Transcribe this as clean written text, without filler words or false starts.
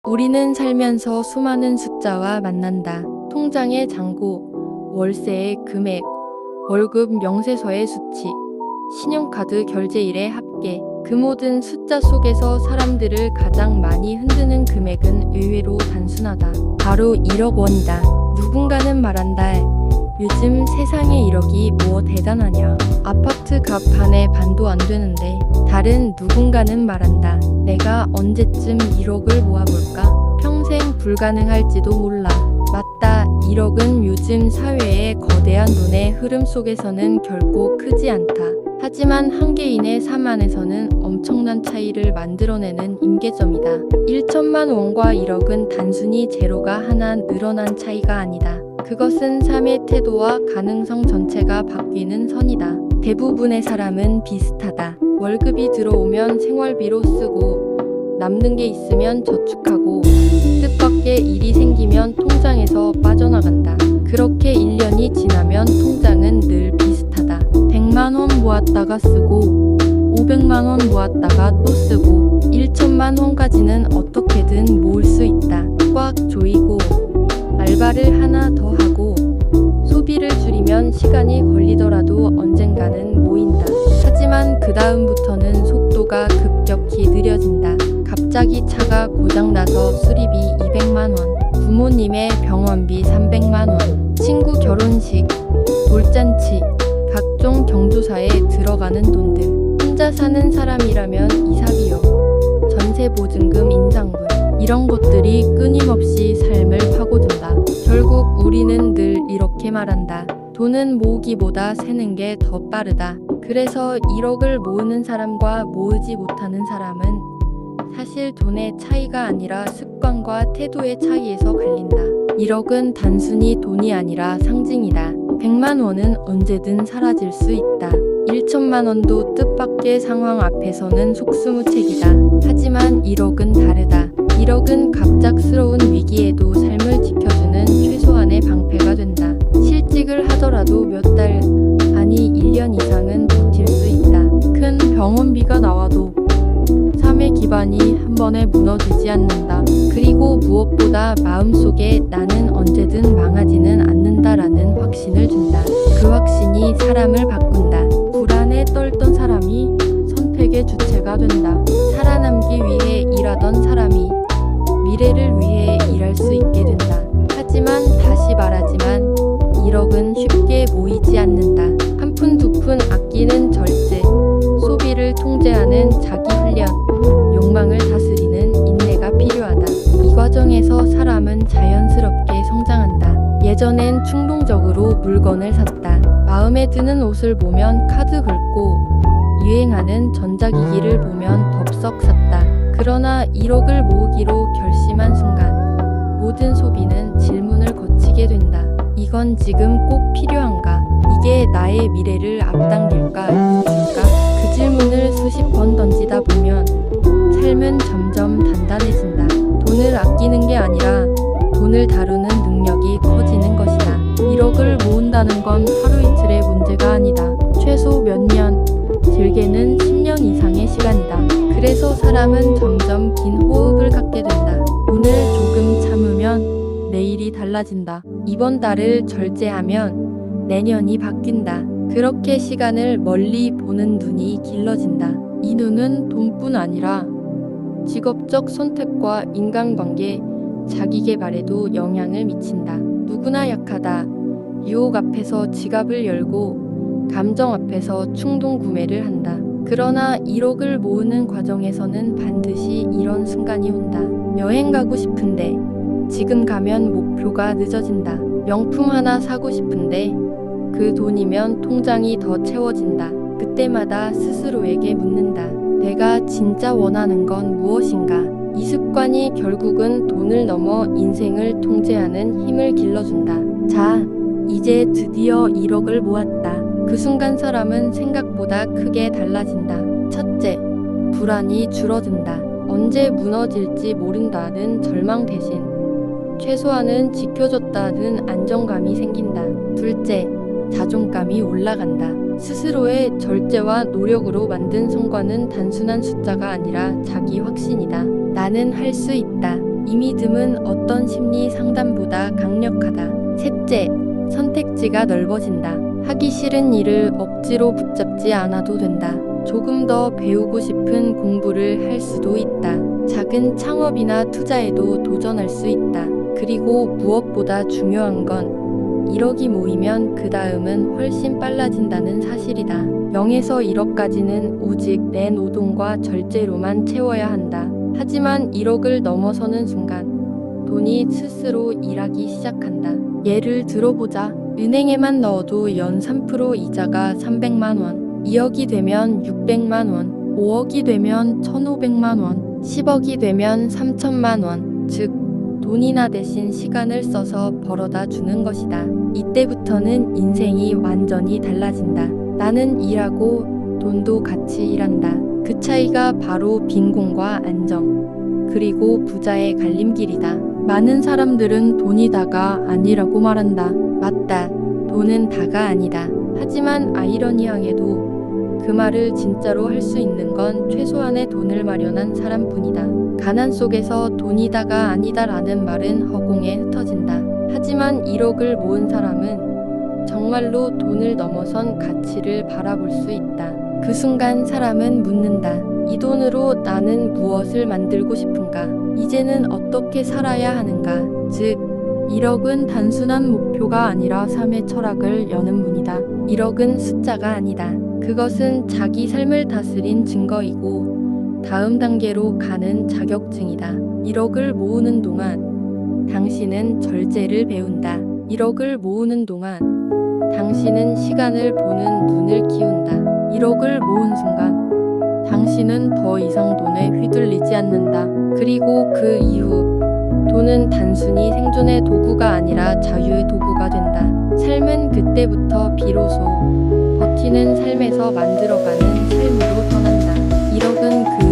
우리는 살면서 수많은 숫자와 만난다. 통장의 잔고, 월세의 금액, 월급 명세서의 수치, 신용카드 결제일의 합계. 그 모든 숫자 속에서 사람들을 가장 많이 흔드는 금액은 의외로 단순하다. 바로 1억 원이다. 누군가는 말한다. 요즘 세상에 1억이 뭐 대단하냐. 아파트 값 반의 반도 안 되는데. 다른 누군가는 말한다. 내가 언제쯤 1억을 모아볼까? 평생 불가능할지도 몰라. 맞다. 1억은 요즘 사회의 거대한 돈의 흐름 속에서는 결코 크지 않다. 하지만 한 개인의 삶 안에서는 엄청난 차이를 만들어내는 임계점이다. 1천만 원과 1억은 단순히 제로가 하나 늘어난 차이가 아니다. 그것은 삶의 태도와 가능성 전체가 바뀌는 선이다. 대부분의 사람은 비슷하다. 월급이 들어오면 생활비로 쓰고, 남는 게 있으면 저축하고, 뜻밖의 일이 생기면 통장에서 빠져나간다. 그렇게 1년이 지나면 통장은 늘 비슷하다. 100만 원 모았다가 쓰고, 500만 원 모았다가 또 쓰고, 1천만 원까지는 어떻게든 모을 수 있다. 꽉 조이고, 알바를 하나 더 하고, 소비를 줄이면 시간이 걸리더라도 언젠가는 모인다. 하지만 그 다음부터는 속도가 급격히 느려진다. 갑자기 차가 고장나서 수리비 200만 원, 부모님의 병원비 300만 원, 친구 결혼식, 돌잔치, 각종 경조사에 들어가는 돈들. 혼자 사는 사람이라면 이사비용, 전세보증금 인상분, 이런 것들이 끊임없이 삶을 파고든다. 결국 우리는 늘 이렇게 말한다. 돈은 모으기보다 세는 게 더 빠르다. 그래서 1억을 모으는 사람과 모으지 못하는 사람은 사실 돈의 차이가 아니라 습관과 태도의 차이에서 갈린다. 1억은 단순히 돈이 아니라 상징이다. 100만 원은 언제든 사라질 수 있다. 1천만 원도 뜻밖의 상황 앞에서는 속수무책이다. 하지만 1억은 다르다. 1억은 갑작스러운 위기에도 삶을 지켜주는 최소한의 방패가 된다. 실직을 하더라도 몇 달, 아니 1년 이상은 버틸 수 있다. 큰 병원비가 나와도 삶의 기반이 한 번에 무너지지 않는다. 그리고 무엇보다 마음속에 나는 언제든 망하지는 않는다라는 확신을 준다. 그 확신이 사람을 바꾼다. 불안에 떨던 사람이 선택의 주체가 된다. 살아남기 위해 일하던 사람이 미래를 위해 일할 수 있게 된다. 하지만 다시 말하지만 1억은 쉽게 모이지 않는다. 한 푼 두 푼 아끼는 절제, 소비를 통제하는 자기 훈련, 욕망을 다스리는 인내가 필요하다. 이 과정에서 사람은 자연스럽게 성장한다. 예전엔 충동적으로 물건을 샀다. 마음에 드는 옷을 보면 카드 긁고, 유행하는 전자기기를 보면 덥석 샀다. 그러나 1억을 모으기로 결심한 순간 모든 소비는 질문을 거치게 된다. 이건 지금 꼭 필요한가? 이게 나의 미래를 앞당길까? 그 질문을 수십 번 던지다 보면 삶은 점점 단단해진다. 돈을 아끼는 게 아니라 돈을 다루는 능력이 커지는 것이다. 1억을 모은다는 건 하루 이틀의 문제가 아니다. 최소 몇 년, 길게는 10년 이상의 시간이다. 그래서 사람은 점점 긴 호흡을 갖게 된다. 오늘 조금 참으면 내일이 달라진다. 이번 달을 절제하면 내년이 바뀐다. 그렇게 시간을 멀리 보는 눈이 길러진다. 이 눈은 돈뿐 아니라 직업적 선택과 인간관계, 자기계발에도 영향을 미친다. 누구나 약하다. 유혹 앞에서 지갑을 열고 감정 앞에서 충동 구매를 한다. 그러나 1억을 모으는 과정에서는 반드시 이런 순간이 온다. 여행 가고 싶은데 지금 가면 목표가 늦어진다. 명품 하나 사고 싶은데 그 돈이면 통장이 더 채워진다. 그때마다 스스로에게 묻는다. 내가 진짜 원하는 건 무엇인가? 이 습관이 결국은 돈을 넘어 인생을 통제하는 힘을 길러준다. 자, 이제 드디어 1억을 모았다. 그 순간 사람은 생각보다 크게 달라진다. 첫째, 불안이 줄어든다. 언제 무너질지 모른다는 절망 대신 최소한은 지켜줬다는 안정감이 생긴다. 둘째, 자존감이 올라간다. 스스로의 절제와 노력으로 만든 성과는 단순한 숫자가 아니라 자기 확신이다. 나는 할 수 있다. 이 믿음은 어떤 심리 상담보다 강력하다. 셋째, 선택지가 넓어진다. 하기 싫은 일을 억지로 붙잡지 않아도 된다. 조금 더 배우고 싶은 공부를 할 수도 있다. 작은 창업이나 투자에도 도전할 수 있다. 그리고 무엇보다 중요한 건 1억이 모이면 그 다음은 훨씬 빨라진다는 사실이다. 0에서 1억까지는 오직 내 노동과 절제로만 채워야 한다. 하지만 1억을 넘어서는 순간 돈이 스스로 일하기 시작한다. 예를 들어보자. 은행에만 넣어도 연 3% 이자가 300만 원, 2억이 되면 600만 원, 5억이 되면 1,500만 원, 10억이 되면 3천만 원, 즉 돈이나 대신 시간을 써서 벌어다 주는 것이다. 이때부터는 인생이 완전히 달라진다. 나는 일하고 돈도 같이 일한다. 그 차이가 바로 빈곤과 안정, 그리고 부자의 갈림길이다. 많은 사람들은 돈이 다가 아니라고 말한다. 맞다. 돈은 다가 아니다. 하지만 아이러니하게도 그 말을 진짜로 할 수 있는 건 최소한의 돈을 마련한 사람뿐이다. 가난 속에서 돈이 다가 아니다라는 말은 허공에 흩어진다. 하지만 1억을 모은 사람은 정말로 돈을 넘어선 가치를 바라볼 수 있다. 그 순간 사람은 묻는다. 이 돈으로 나는 무엇을 만들고 싶은가? 이제는 어떻게 살아야 하는가? 즉, 1억은 단순한 목표가 아니라 삶의 철학을 여는 문이다. 1억은 숫자가 아니다. 그것은 자기 삶을 다스린 증거이고 다음 단계로 가는 자격증이다. 1억을 모으는 동안 당신은 절제를 배운다. 1억을 모으는 동안 당신은 시간을 보는 눈을 키운다. 1억을 모은 순간 당신은 더 이상 돈에 휘둘리지 않는다. 그리고 그 이후 돈은 단순히 생존의 도구가 아니라 자유의 도구가 된다. 삶은 그때부터 비로소 버티는 삶에서 만들어가는 삶으로 변한다. 1억은 그